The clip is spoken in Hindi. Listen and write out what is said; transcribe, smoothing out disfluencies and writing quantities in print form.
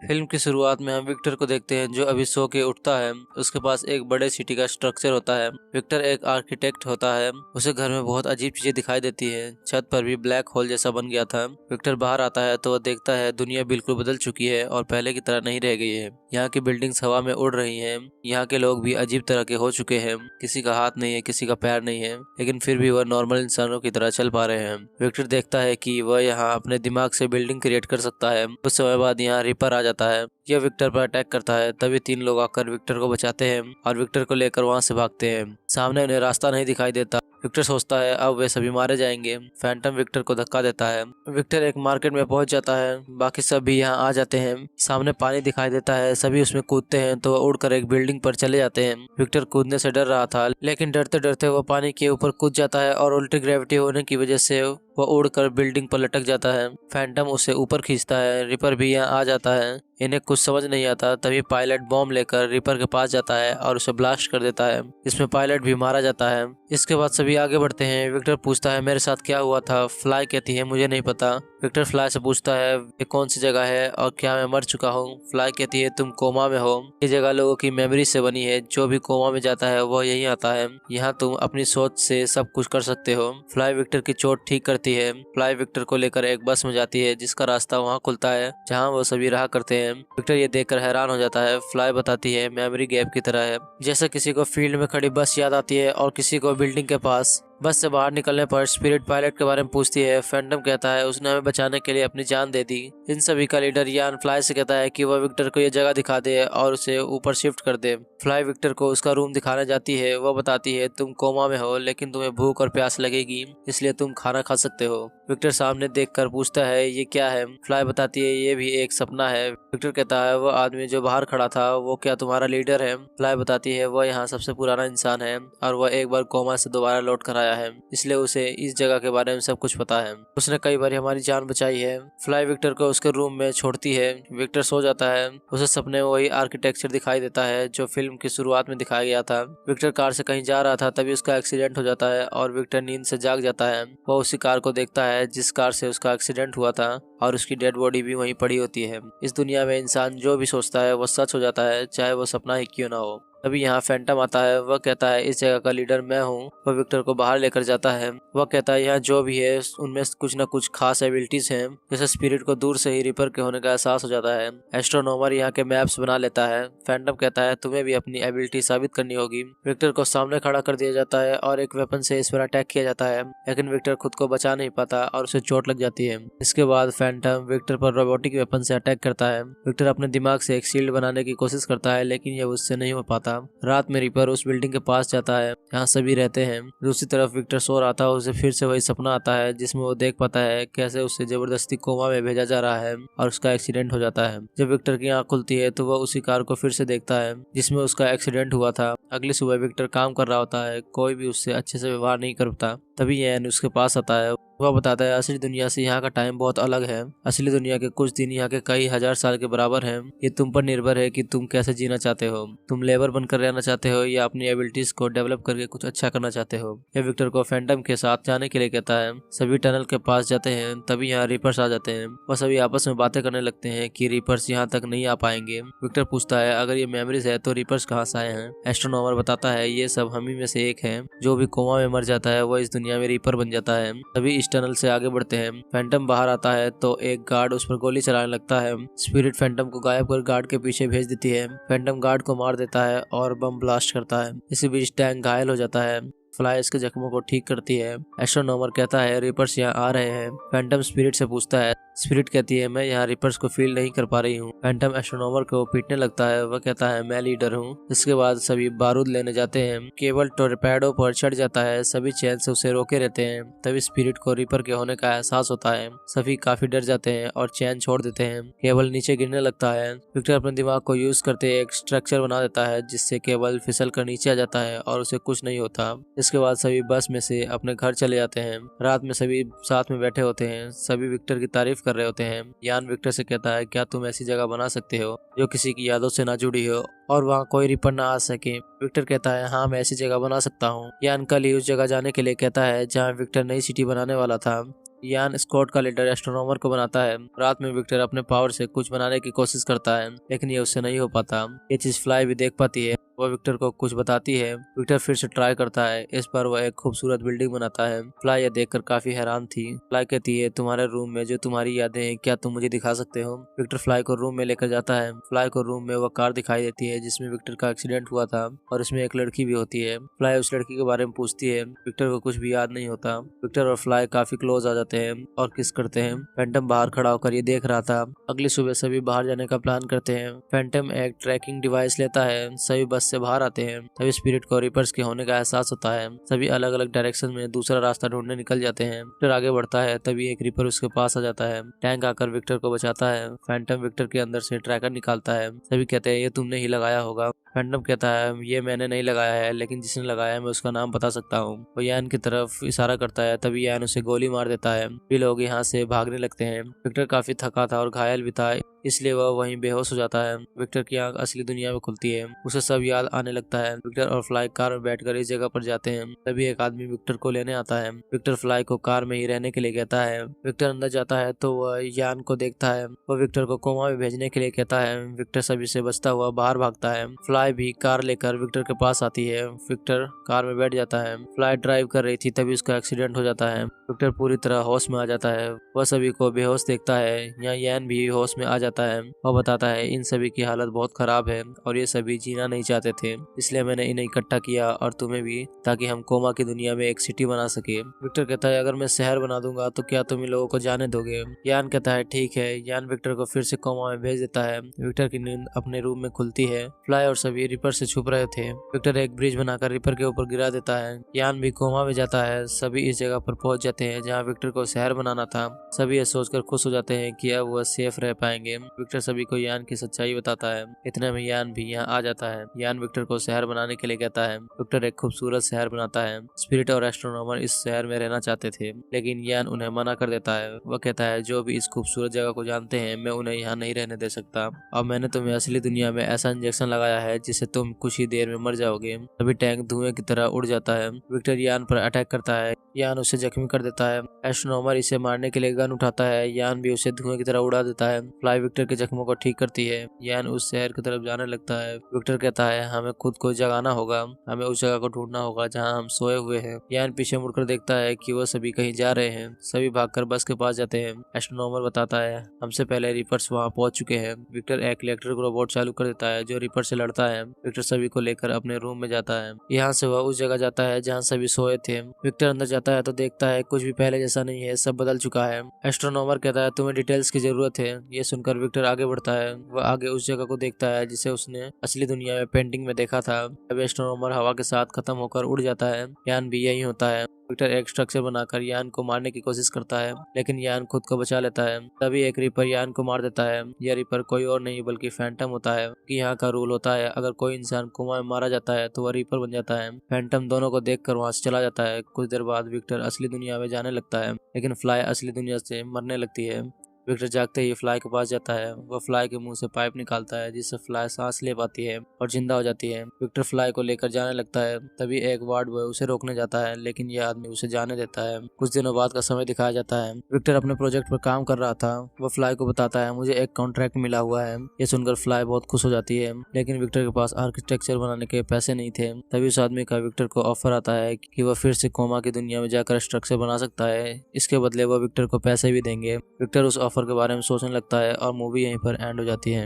फिल्म की शुरुआत में हम विक्टर को देखते हैं जो अभी सो के उठता है। उसके पास एक बड़े सिटी का स्ट्रक्चर होता है। विक्टर एक आर्किटेक्ट होता है। उसे घर में बहुत अजीब चीजें दिखाई देती है। छत पर भी ब्लैक होल जैसा बन गया था। विक्टर बाहर आता है तो वह देखता है दुनिया बिल्कुल बदल चुकी है और पहले की तरह नहीं रह गई है। यहाँ की बिल्डिंग्स हवा में उड़ रही हैं। यहाँ के लोग भी अजीब तरह के हो चुके हैं। किसी का हाथ नहीं है, किसी का पैर नहीं है, लेकिन फिर भी वह नॉर्मल इंसानों की तरह चल पा रहे हैं। विक्टर देखता है कि वह यहाँ अपने दिमाग से बिल्डिंग क्रिएट कर सकता है। कुछ समय बाद यहाँ रिपर आ जाता है। यह विक्टर पर अटैक करता है। तभी 3 लोग आकर विक्टर को बचाते हैं और विक्टर को लेकर वहां से भागते हैं। सामने उन्हें रास्ता नहीं दिखाई देता। विक्टर सोचता है अब वे सभी मारे जाएंगे। फैंटम विक्टर को धक्का देता है। विक्टर एक मार्केट में पहुंच जाता है। बाकी सब भी यहाँ आ जाते हैं। सामने पानी दिखाई देता है। सभी उसमें कूदते हैं तो वह उड़कर एक बिल्डिंग पर चले जाते हैं। विक्टर कूदने से डर रहा था, लेकिन डरते डरते वह पानी के ऊपर कूद जाता है और उल्टी ग्रेविटी होने की वजह से वह उड़कर बिल्डिंग पर लटक जाता है। फैंटम उसे ऊपर खींचता है। रिपर भी यहाँ आ जाता है। इन्हें कुछ समझ नहीं आता। तभी पायलट बॉम्ब लेकर रिपर के पास जाता है और उसे ब्लास्ट कर देता है। इसमें पायलट भी मारा जाता है। इसके बाद सभी आगे बढ़ते हैं। विक्टर पूछता है मेरे साथ क्या हुआ था। फ्लाई कहती है मुझे नहीं पता। विक्टर फ्लाई से पूछता है ये कौन सी जगह है और क्या मैं मर चुका हूँ। फ्लाई कहती है तुम कोमा में हो। ये जगह लोगों की मेमोरी से बनी है। जो भी कोमा में जाता है वह यहीं आता है। यहाँ तुम अपनी सोच से सब कुछ कर सकते हो। फ्लाई विक्टर की चोट ठीक करती है। फ्लाई विक्टर को लेकर एक बस में जाती है जिसका रास्ता वहाँ खुलता है जहाँ वो सभी रहा करते हैं। विक्टर ये देखकर हैरान हो जाता है। फ्लाई बताती है मेमोरी गैप की तरह है, जैसे किसी को फील्ड में खड़ी बस याद आती है और किसी को बिल्डिंग के पास। बस से बाहर निकलने पर स्पिरिट पायलट के बारे में पूछती है। फैंटम कहता है उसने हमें बचाने के लिए अपनी जान दे दी। इन सभी का लीडर यान फ्लाई से कहता है कि वह विक्टर को यह जगह दिखा दे और उसे ऊपर शिफ्ट कर दे। फ्लाई विक्टर को उसका रूम दिखाने जाती है। वह बताती है तुम कोमा में हो, लेकिन तुम्हें भूख और प्यास लगेगी, इसलिए तुम खाना खा सकते हो। विक्टर सामने देखकर पूछता है ये क्या है। फ्लाई बताती है ये भी एक सपना है। विक्टर कहता है वह आदमी जो बाहर खड़ा था वो क्या तुम्हारा लीडर है। फ्लाई बताती है वह यहाँ सबसे पुराना इंसान है और वह एक बार कोमा से दोबारा लौट कर आया है, इसलिए उसे इस जगह के बारे में सब कुछ पता है। उसने कई बार हमारी जान बचाई है। फ्लाई विक्टर को उसके रूम में छोड़ती है। विक्टर सो जाता है। उसे सपने में वही आर्किटेक्चर दिखाई देता है जो फिल्म की शुरुआत में दिखाया गया था। विक्टर कार से कहीं जा रहा था, तभी उसका एक्सीडेंट हो जाता है और विक्टर नींद से जाग जाता है। वह उसी कार को देखता है जिस कार से उसका एक्सीडेंट हुआ था और उसकी डेड बॉडी भी वहीं पड़ी होती है। इस दुनिया में इंसान जो भी सोचता है वो सच हो जाता है, चाहे वो सपना ही क्यों ना हो। तभी यहाँ फैंटम आता है। वह कहता है इस जगह का लीडर मैं हूँ। वह विक्टर को बाहर लेकर जाता है। वह कहता है यहाँ जो भी है उनमें कुछ न कुछ खास एबिलिटीज हैं। जैसे स्पिरिट को दूर से ही रिपर के होने का एहसास हो जाता है। एस्ट्रोनॉमर यहाँ के मैप्स बना लेता है। फैंटम कहता है तुम्हें भी अपनी एबिलिटी साबित करनी होगी। विक्टर को सामने खड़ा कर दिया जाता है और एक वेपन से इस पर अटैक किया जाता है, लेकिन विक्टर खुद को बचा नहीं पाता और उसे चोट लग जाती है। इसके बाद फैंटम विक्टर पर रोबोटिक वेपन से अटैक करता है। विक्टर अपने दिमाग से एक शील्ड बनाने की कोशिश करता है, लेकिन यह उससे नहीं हो पाता। रात में रिपर उस बिल्डिंग के पास जाता है जहाँ सभी रहते हैं। दूसरी तरफ विक्टर सो रहा था। उसे फिर से वही सपना आता है जिसमें वो देख पाता है कैसे उसे जबरदस्ती कोमा में भेजा जा रहा है और उसका एक्सीडेंट हो जाता है। जब विक्टर की आंख खुलती है तो वह उसी कार को फिर से देखता है जिसमें उसका एक्सीडेंट हुआ था। अगली सुबह विक्टर काम कर रहा होता है। कोई भी उससे अच्छे से व्यवहार नहीं करता। तभी एन उसके पास आता है। वह बताता है असली दुनिया से यहाँ का टाइम बहुत अलग है। असली दुनिया के कुछ दिन यहाँ के कई हजार साल के बराबर हैं। ये तुम पर निर्भर है कि तुम कैसे जीना चाहते हो। तुम लेबर बनकर रहना चाहते हो या अपनी एबिलिटीज को डेवलप करके कुछ अच्छा करना चाहते हो। यह विक्टर को फैंटम के साथ जाने के लिए कहता है। सभी टनल के पास जाते हैं। तभी यहाँ रिपर्स आ जाते हैं। वह सभी आपस में बातें करने लगते हैं कि रिपर्स यहाँ तक नहीं आ पाएंगे। विक्टर पूछता है अगर ये मेमोरीज है तो रिपर्स कहाँ से आए हैं। एस्ट्रोनॉमर बताता है ये सब हम ही में से एक है। जो भी कोमा में मर जाता है वो इस दुनिया में रिपर बन जाता है। तभी इस टनल से आगे बढ़ते हैं। फैंटम बाहर आता है तो एक गार्ड उस पर गोली चलाने लगता है। स्पिरिट फैंटम को गायब कर गार्ड के पीछे भेज देती है। फैंटम गार्ड को मार देता है और बम ब्लास्ट करता है। इसी बीच टैंक घायल हो जाता है। फ्लाई इसके जख्मों को ठीक करती है। एस्ट्रोनॉमर कहता है रिपर्स यहाँ आ रहे हैं। फैंटम स्पिरिट से पूछता है। स्पिरिट कहती है मैं यहाँ रिपर्स को फील नहीं कर पा रही हूँ। फैंटम एस्ट्रोनॉमर को पीटने लगता है। वह कहता है मैं लीडर हूँ। इसके बाद सभी बारूद लेने जाते हैं। केवल टोरपेडो पर चढ़ जाता है। सभी चैन से उसे रोके रहते हैं। तभी स्पिरिट को रिपर के होने का एहसास होता है। सभी काफी डर जाते हैं और चैन छोड़ देते हैं। केवल नीचे गिरने लगता है। विक्टर अपने दिमाग को यूज करते एक स्ट्रक्चर बना देता है जिससे केवल फिसल कर नीचे आ जाता है और उसे कुछ नहीं होता। इसके बाद सभी बस में से अपने घर चले जाते हैं। रात में सभी साथ में बैठे होते हैं। सभी विक्टर की तारीफ कर रहे होते हैं। यान विक्टर से कहता है क्या तुम ऐसी जगह बना सकते हो जो किसी की यादों से ना जुड़ी हो और वहाँ कोई रिपर ना आ सके। विक्टर कहता है हाँ मैं ऐसी जगह बना सकता हूँ। यान कल ही उस जगह जाने के लिए कहता है जहाँ विक्टर नई सिटी बनाने वाला था। यान स्क्वाड का लीडर एस्ट्रोनॉमर को बनाता है। रात में विक्टर अपने पावर से कुछ बनाने की कोशिश करता है, लेकिन ये उससे नहीं हो पाता। ये चीज फ्लाई भी देख पाती है। वह विक्टर को कुछ बताती है। विक्टर फिर से ट्राई करता है। इस पर वह एक खूबसूरत बिल्डिंग बनाता है। फ्लाई यह देखकर काफी हैरान थी। फ्लाई कहती है, तुम्हारे रूम में जो तुम्हारी यादें हैं, क्या तुम मुझे दिखा सकते हो? विक्टर फ्लाई को रूम में लेकर जाता है। फ्लाई को रूम में वह कार दिखाई देती है जिसमें विक्टर का एक्सीडेंट हुआ था, और इसमें एक लड़की भी होती है। फ्लाई उस लड़की के बारे में पूछती है। विक्टर को कुछ भी याद नहीं होता। विक्टर और फ्लाई काफी क्लोज आ जाते हैं और किस करते हैं। फैंटम बाहर खड़ा होकर ये देख रहा था। अगली सुबह सभी बाहर जाने का प्लान करते हैं। फैंटम एक ट्रैकिंग डिवाइस लेता है। सभी बस से बाहर आते हैं। तभी स्पिरिट को रिपर्स के होने का एहसास होता है। सभी अलग अलग डायरेक्शन में दूसरा रास्ता ढूंढने निकल जाते हैं। विक्टर आगे बढ़ता है, तभी एक रिपर उसके पास आ जाता है। टैंक आकर विक्टर को बचाता है। फैंटम विक्टर के अंदर से ट्रैकर निकालता है। सभी कहते हैं, ये तुमने ही लगाया होगा। फैंटम कहता है, ये मैंने नहीं लगाया है, लेकिन जिसने लगाया है मैं उसका नाम बता सकता हूँ। वो यान की तरफ इशारा करता है। तभी यान उसे गोली मार देता है। भी लोग यहाँ से भागने लगते हैं। विक्टर काफी थका था और घायल भी था, इसलिए वह वहीं बेहोश हो जाता है। विक्टर की आंख असली दुनिया में खुलती है। उसे सब याद आने लगता है। विक्टर और फ्लाई कार में बैठकर इस जगह पर जाते हैं। तभी एक आदमी विक्टर को लेने आता है। विक्टर फ्लाई को कार में ही रहने के लिए कहता है। विक्टर अंदर जाता है तो वह यान को देखता है। वह विक्टर को कोमा में भेजने के लिए कहता है। विक्टर सभी से बचता हुआ बाहर भागता है। फ्लाई भी कार लेकर विक्टर के पास आती है। विक्टर कार में बैठ जाता है। फ्लाई ड्राइव कर रही थी, तभी उसका एक्सीडेंट हो जाता है। विक्टर पूरी तरह होश में आ जाता है। वह सभी को बेहोश देखता है। यहाँ यान भी होश में आ जाता है। वह बताता है, इन सभी की हालत बहुत खराब है और ये सभी जीना नहीं चाहते थे, इसलिए मैंने इन्हें इकट्ठा किया और तुम्हें भी, ताकि हम कोमा की दुनिया में एक सिटी बना सके। विक्टर कहता है, अगर मैं शहर बना दूंगा तो क्या तुम इन लोगों को जाने दोगे? यान कहता है, ठीक है। यान विक्टर को फिर से कोमा में भेज देता है। विक्टर की नींद अपने रूम में खुलती है। फ्लाई और सभी रिपर से छुप रहे थे। विक्टर एक ब्रिज बनाकर रिपर के ऊपर गिरा देता है। यान भी कोमा में जाता है। सभी इस जगह पर पहुंच जाते हैं जहाँ विक्टर को शहर बनाना था। सभी ये सोचकर खुश हो जाते हैं कि अब वह सेफ रह पाएंगे। विक्टर सभी को यान की सच्चाई बताता है। इतने में यान भी यहाँ आ जाता है। यान विक्टर को शहर बनाने के लिए कहता है। विक्टर एक खूबसूरत शहर बनाता है। स्पिरिट और एस्ट्रोनॉमर इस शहर में रहना चाहते थे, लेकिन यान उन्हें मना कर देता है। वह कहता है, जो भी इस खूबसूरत जगह को जानते हैं, मैं उन्हें यहाँ नहीं रहने दे सकता। अब मैंने तुम्हें असली दुनिया में ऐसा इंजेक्शन लगाया है जिससे तुम कुछ ही देर में मर जाओगे। तभी टैंक धुएं की तरह उड़ जाता है। विक्टर यान पर अटैक करता है। यान उसे जख्मी कर देता है। एस्ट्रोनॉमर इसे मारने के लिए गन उठाता है। यान भी उसे धुएं की तरह उड़ा देता है। फ्लाई विक्टर के जख्मों को ठीक करती है। यान उस शहर की तरफ जाने लगता है। विक्टर कहता है, हमें खुद को जगाना होगा। हमें उस जगह को ढूंढना होगा जहां हम सोए हुए हैं। यान पीछे मुड़कर देखता है कि वो सभी कहीं जा रहे हैं। सभी भागकर बस के पास जाते हैं। एस्ट्रोनॉमर बताता है, हमसे पहले रिपर्स वहां पहुंच चुके हैं। विक्टर एक इलेक्ट्रिक रोबोट चालू कर देता है जो रिपर से लड़ता है। विक्टर सभी को लेकर अपने रूम में जाता है। यहाँ से वह उस जगह जाता है जहाँ सभी सोए थे। विक्टर अंदर जाता है तो देखता है कुछ भी पहले जैसा नहीं है, सब बदल चुका है। एस्ट्रोनॉमर कहता है, तुम्हें डिटेल्स की जरूरत है। ये सुनकर विक्टर आगे बढ़ता है। वह आगे उस जगह को देखता है जिसे उसने असली दुनिया में पेंटिंग में देखा था। अब एस्ट्रोनॉमर हवा के साथ खत्म होकर उड़ जाता है। यान भी यही होता है। विक्टर एक स्ट्रक्चर बनाकर यान को मारने की कोशिश करता है, लेकिन यान खुद को बचा लेता है। तभी एक रिपर यान को मार देता है। यह रिपर कोई और नहीं बल्कि फैंटम होता है, कि यहाँ का रूल होता है, अगर कोई इंसान कोमा में मारा जाता है तो वह रिपर बन जाता है। फैंटम दोनों को देखकर वहां से चला जाता है। कुछ देर बाद विक्टर असली दुनिया में जाने लगता है, लेकिन फ्लाई असली दुनिया से मरने लगती है। विक्टर जागते ही फ्लाई के पास जाता है। वह फ्लाई के मुंह से पाइप निकालता है जिससे फ्लाई सांस ले पाती है और जिंदा हो जाती है। विक्टर फ्लाई को लेकर जाने लगता है। तभी एक वार्ड बॉय उसे रोकने जाता है, लेकिन यह आदमी उसे जाने देता है। कुछ दिनों बाद का समय दिखाया जाता है। विक्टर अपने प्रोजेक्ट पर काम कर रहा था। वह फ्लाई को बताता है, मुझे एक कॉन्ट्रैक्ट मिला हुआ है। ये सुनकर फ्लाई बहुत खुश हो जाती है, लेकिन विक्टर के पास आर्किटेक्चर बनाने के पैसे नहीं थे। तभी उस आदमी का विक्टर को ऑफर आता है कि वह फिर से कोमा की दुनिया में जाकर स्ट्रक्चर बना सकता है। इसके बदले वह विक्टर को पैसे भी देंगे। विक्टर उस ऑफर के बारे में सोचने लगता है और मूवी यहीं पर एंड हो जाती है।